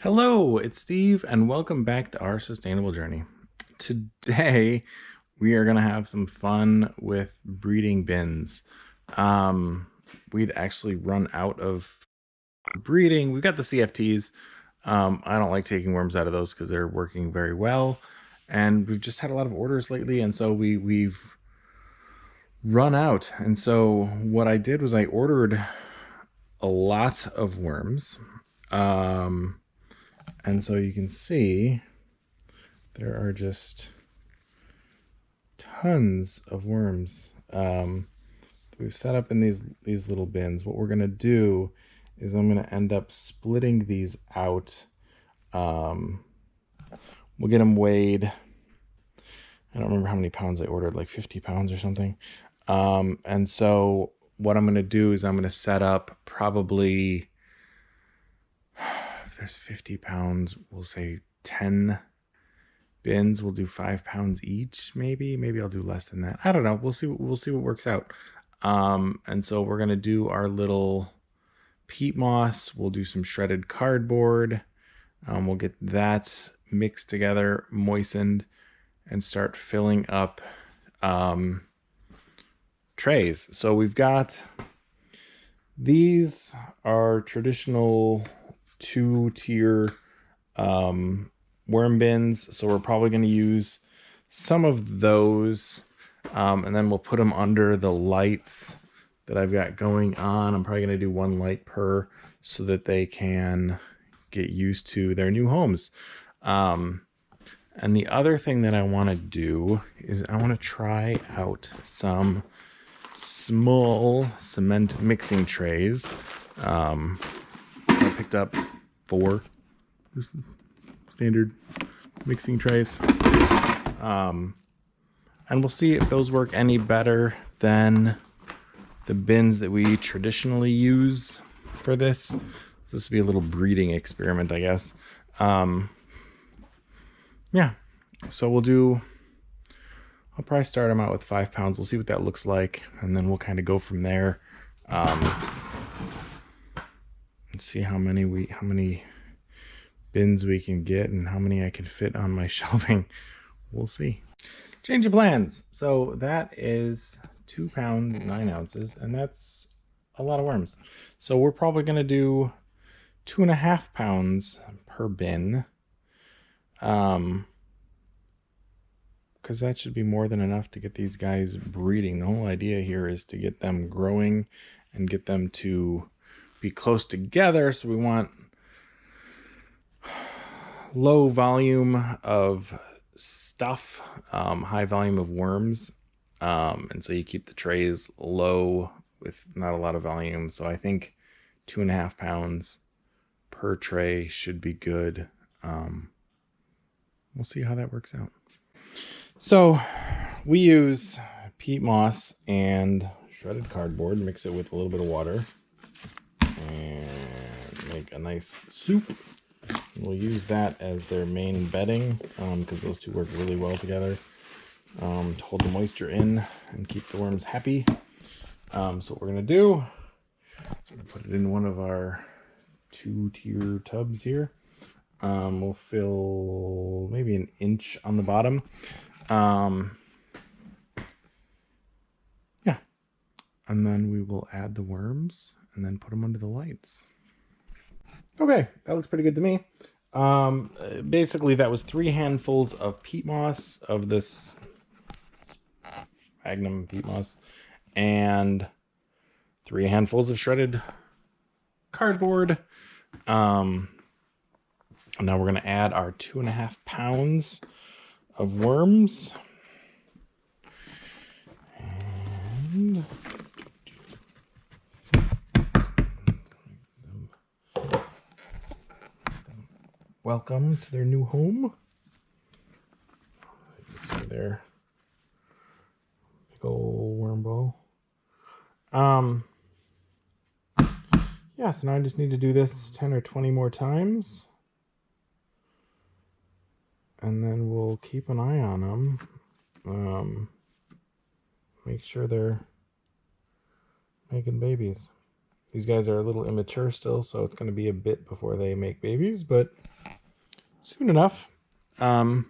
Hello, it's Steve, and welcome back to our sustainable journey. Today, we are going to have some fun with breeding bins. We'd actually run out of breeding. We've got the CFTs. I don't like taking worms out of those because they're working very well, and we've just had a lot of orders lately, and so we've run out. And so what I did was I ordered a lot of worms. And so you can see there are just tons of worms we've set up in these little bins. What we're going to do is I'm going to end up splitting these out. We'll get them weighed. I don't remember how many pounds I ordered, like 50 pounds or something. And so what I'm going to do is I'm going to set up probably, if there's 50 pounds, we'll say 10 bins. We'll do 5 pounds each, maybe I'll do less than that. I don't know. We'll see what works out. And so we're gonna do our little peat moss. We'll do some shredded cardboard. We'll get that mixed together, moistened, and start filling up trays. So we've got, these are traditional 2-tier worm bins, so we're probably going to use some of those, and then we'll put them under the lights that I've got going on. I'm probably going to do one light per, so that they can get used to their new homes. And the other thing that I want to do is I want to try out some small cement mixing trays. I picked up 4 standard mixing trays, and we'll see if those work any better than the bins that we traditionally use for this. So this will be a little breeding experiment, I guess. Yeah, so I'll probably start them out with 5 pounds. We'll see what that looks like, and then we'll kind of go from there, and see how many bins we can get and how many I can fit on my shelving. We'll see. Change of plans. So that is 2 pounds 9 ounces, and that's a lot of worms. So we're probably going to do 2.5 pounds per bin, because that should be more than enough to get these guys breeding. The whole idea here is to get them growing and get them to be close together. So we want low volume of stuff, high volume of worms, and so you keep the trays low with not a lot of volume. So I think 2.5 pounds per tray should be good. We'll see how that works out. So we use peat moss and shredded cardboard, mix it with a little bit of water, and make a nice soup. We'll use that as their main bedding, because those two work really well together, to hold the moisture in and keep the worms happy. So what we're going to do is we're going to put it in one of our 2-tier tubs here. We'll fill maybe 1 inch on the bottom. Yeah. And then we will add the worms and then put them under the lights. Okay, that looks pretty good to me. Basically that was 3 handfuls of peat moss, of this Magnum peat moss, and 3 handfuls of shredded cardboard. Now we're going to add our 2.5 pounds of worms. And welcome to their new home. You can see their big old worm ball. Yeah, so now I just need to do this 10 or 20 more times. And then we'll keep an eye on them. Make sure they're making babies. These guys are a little immature still, so it's going to be a bit before they make babies, but soon enough. They'll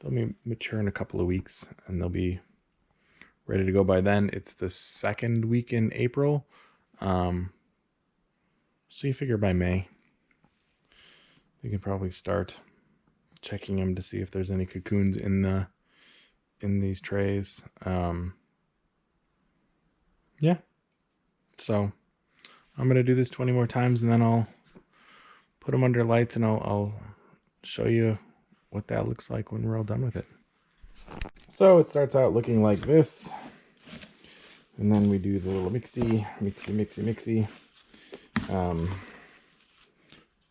be mature in a couple of weeks, and they'll be ready to go by then. It's the second week in April. So you figure by May, you can probably start checking them to see if there's any cocoons in these trays. Yeah. So I'm gonna do this 20 more times, and then I'll put them under lights, and I'll show you what that looks like when we're all done with it. So it starts out looking like this, and then we do the little mixy.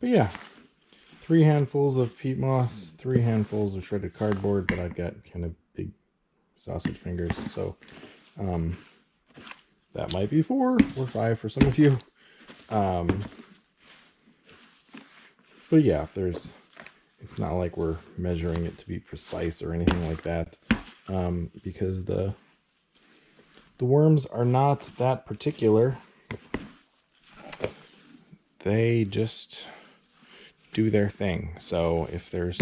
But yeah, 3 handfuls of peat moss, 3 handfuls of shredded cardboard, but I've got kind of big sausage fingers, so that might be 4 or 5 for some of you. But yeah, it's not like we're measuring it to be precise or anything like that, because the worms are not that particular. They just do their thing. So if there's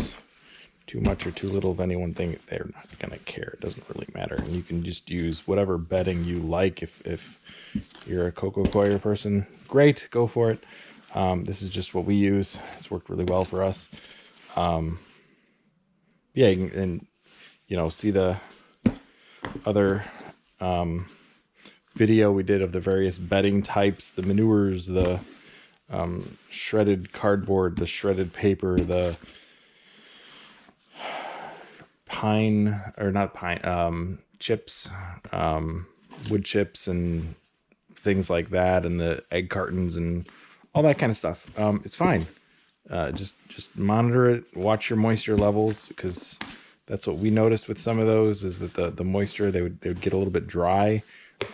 too much or too little of any one thing, they're not gonna care. It doesn't really matter. And you can just use whatever bedding you like. If you're a cocoa coir person, great, go for it. This is just what we use. It's worked really well for us. Yeah, and see the other video we did of the various bedding types, the manures, the shredded cardboard, the shredded paper, the chips, wood chips and things like that, and the egg cartons and all that kind of stuff. It's fine. Just monitor it, watch your moisture levels, because that's what we noticed with some of those, is that the moisture, they would get a little bit dry,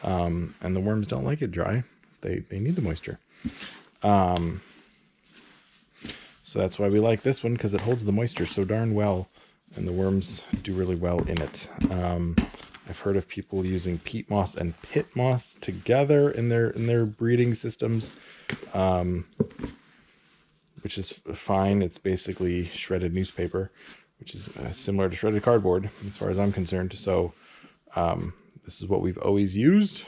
and the worms don't like it dry. They need the moisture. So that's why we like this one, because it holds the moisture so darn well, and the worms do really well in it. I've heard of people using peat moss and pit moss together in their breeding systems, which is fine. It's basically shredded newspaper, which is similar to shredded cardboard as far as I'm concerned. So this is what we've always used,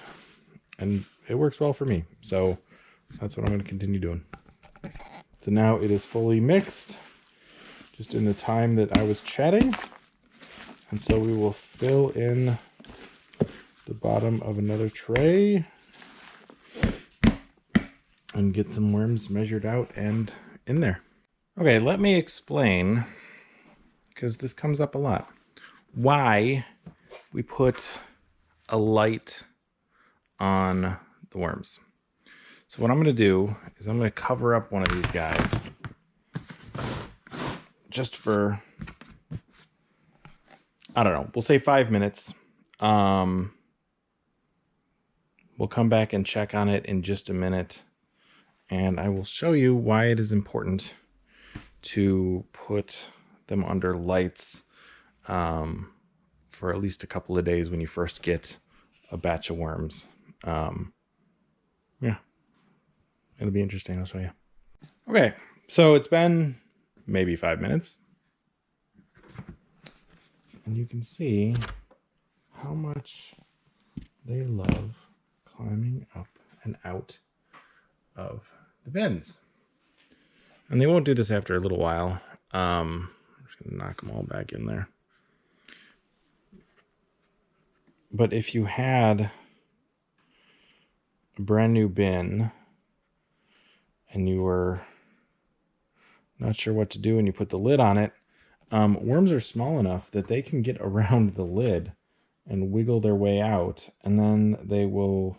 and it works well for me. So that's what I'm going to continue doing. So now it is fully mixed, just in the time that I was chatting. And so we will fill in the bottom of another tray and get some worms measured out and in there. Okay, let me explain, because this comes up a lot, why we put a light on the worms. So what I'm going to do is I'm going to cover up one of these guys just for, I don't know, we'll say 5 minutes. We'll come back and check on it in just a minute, and I will show you why it is important to put them under lights for at least a couple of days when you first get a batch of worms. Yeah, it'll be interesting. I'll show you. Okay, so it's been maybe 5 minutes, and you can see how much they love climbing up and out of the bins. And they won't do this after a little while. I'm just gonna knock them all back in there. But if you had a brand new bin and you were not sure what to do and you put the lid on it, worms are small enough that they can get around the lid and wiggle their way out, and then they will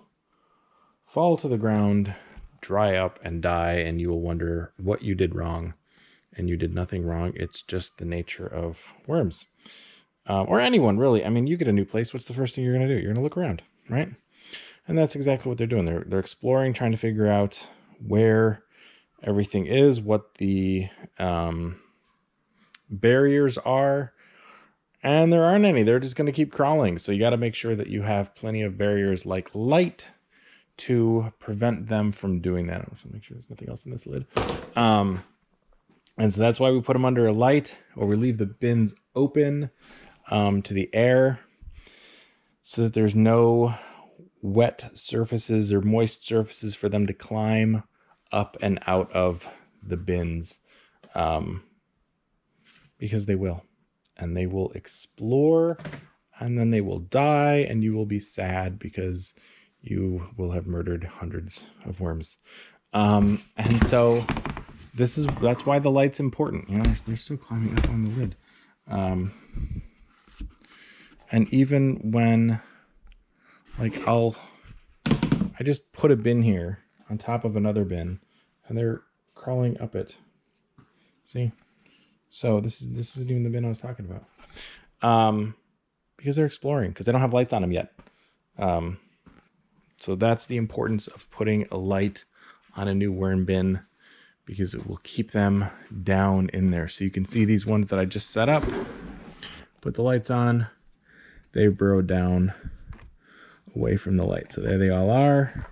fall to the ground, dry up, and die, and you will wonder what you did wrong. And you did nothing wrong. It's just the nature of worms. Or anyone, really. I mean, you get a new place, what's the first thing you're going to do? You're going to look around, right? And that's exactly what they're doing. They're exploring, trying to figure out where everything is, what the barriers are, And there aren't any. They're just going to keep crawling. So you got to make sure that you have plenty of barriers like light to prevent them from doing that. I'll make sure there's nothing else in this lid. And so that's why we put them under a light, or we leave the bins open to the air so that there's no wet surfaces or moist surfaces for them to climb up and out of the bins, because they will. And they will explore, and then they will die, and you will be sad because you will have murdered hundreds of worms. And so that's why the light's important. You know, they're still climbing up on the lid. And even when, like, I just put a bin here on top of another bin, and they're crawling up it. See? So this isn't even the bin I was talking about. Because they're exploring, because they don't have lights on them yet. So that's the importance of putting a light on a new worm bin, because it will keep them down in there. So you can see these ones that I just set up, put the lights on, they've burrowed down away from the light. So there they all are.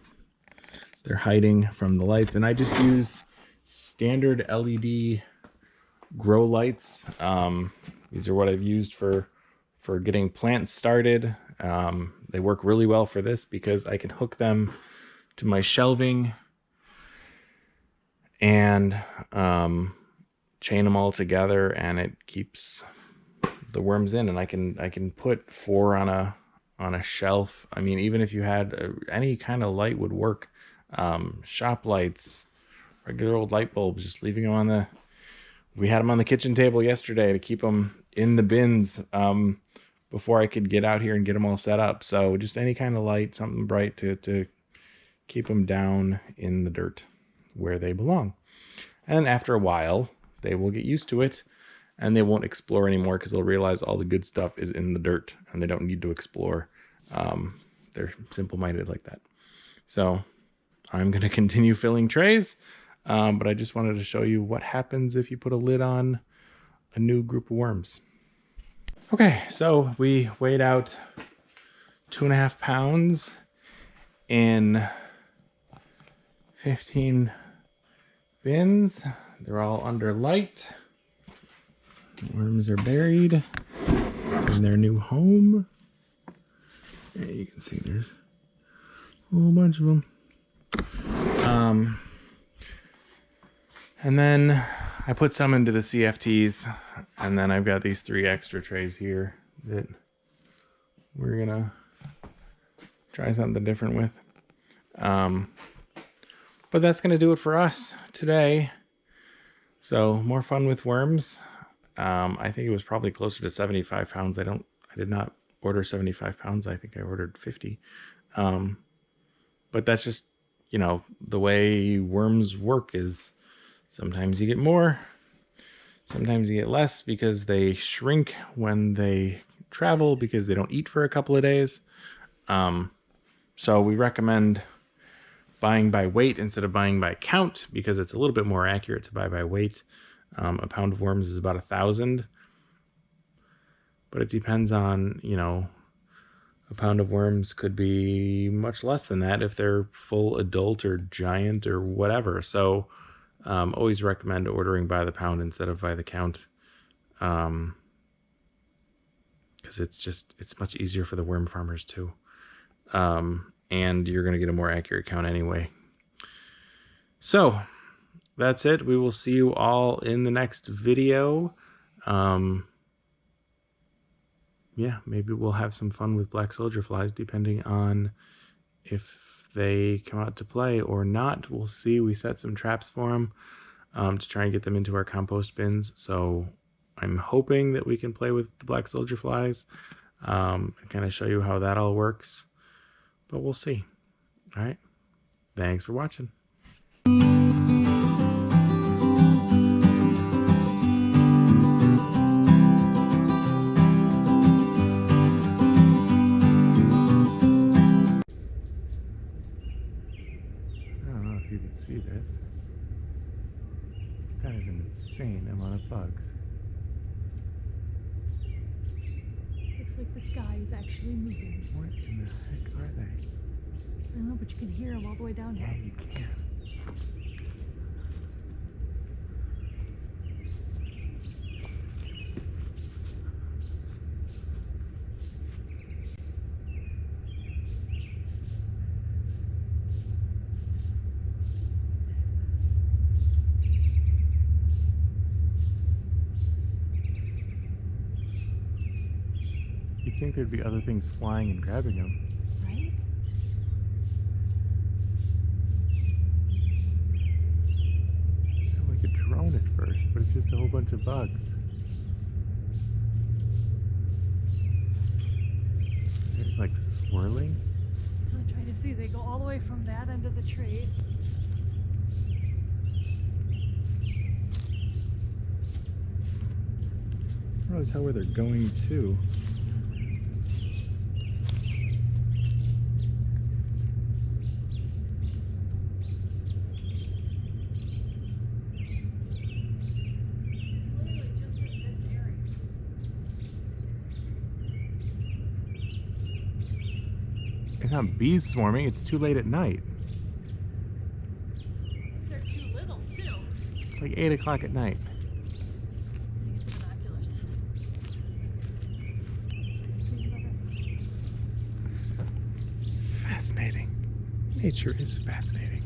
They're hiding from the lights. And I just use standard LED grow lights. These are what I've used for getting plants started. They work really well for this because I can hook them to my shelving and chain them all together, and it keeps the worms in. And I can put 4 on a shelf. I mean, even if you had any kind of light would work. Shop lights, regular old light bulbs, just leaving them we had them on the kitchen table yesterday to keep them in the bins before I could get out here and get them all set up. So just any kind of light, something bright to keep them down in the dirt where they belong. And after a while, they will get used to it, and they won't explore anymore because they'll realize all the good stuff is in the dirt and they don't need to explore. They're simple-minded like that. So I'm going to continue filling trays. But I just wanted to show you what happens if you put a lid on a new group of worms. Okay, so we weighed out 2.5 pounds in 15 bins. They're all under light. The worms are buried in their new home. Yeah, you can see there's a whole bunch of them. And then I put some into the CFTs, and then I've got these 3 extra trays here that we're gonna try something different with. But that's gonna do it for us today. So more fun with worms. I think it was probably closer to 75 pounds. I did not order 75 pounds. I think I ordered 50. But that's just, you know, the way worms work is sometimes you get more, sometimes you get less, because they shrink when they travel because they don't eat for a couple of days. So we recommend buying by weight instead of buying by count, because it's a little bit more accurate to buy by weight. A pound of worms is about 1,000, but it depends on, you know, a pound of worms could be much less than that if they're full adult or giant or whatever. So always recommend ordering by the pound instead of by the count, because it's much easier for the worm farmers too, and you're going to get a more accurate count anyway. So that's it. We will see you all in the next video. Yeah, maybe we'll have some fun with black soldier flies depending on if they come out to play or not. We'll see. We set some traps for them to try and get them into our compost bins. So I'm hoping that we can play with the black soldier flies and kind of show you how that all works. But we'll see. All right. Thanks for watching. You can see this. That is an insane amount of bugs. like the sky is actually moving. What in the heck are they? I don't know, but you can hear them all the way down here. Yeah, you can. You'd think there'd be other things flying and grabbing them. Right? It sounded like a drone at first, but it's just a whole bunch of bugs. They're just like swirling. So I'm trying to see. They go all the way from that end of the tree. I can't really tell where they're going to. Literally just in this area. It's not bees swarming, it's too late at night. They're too little too. It's like 8 o'clock at night. Get the binoculars. See, Fascinating. Nature is fascinating.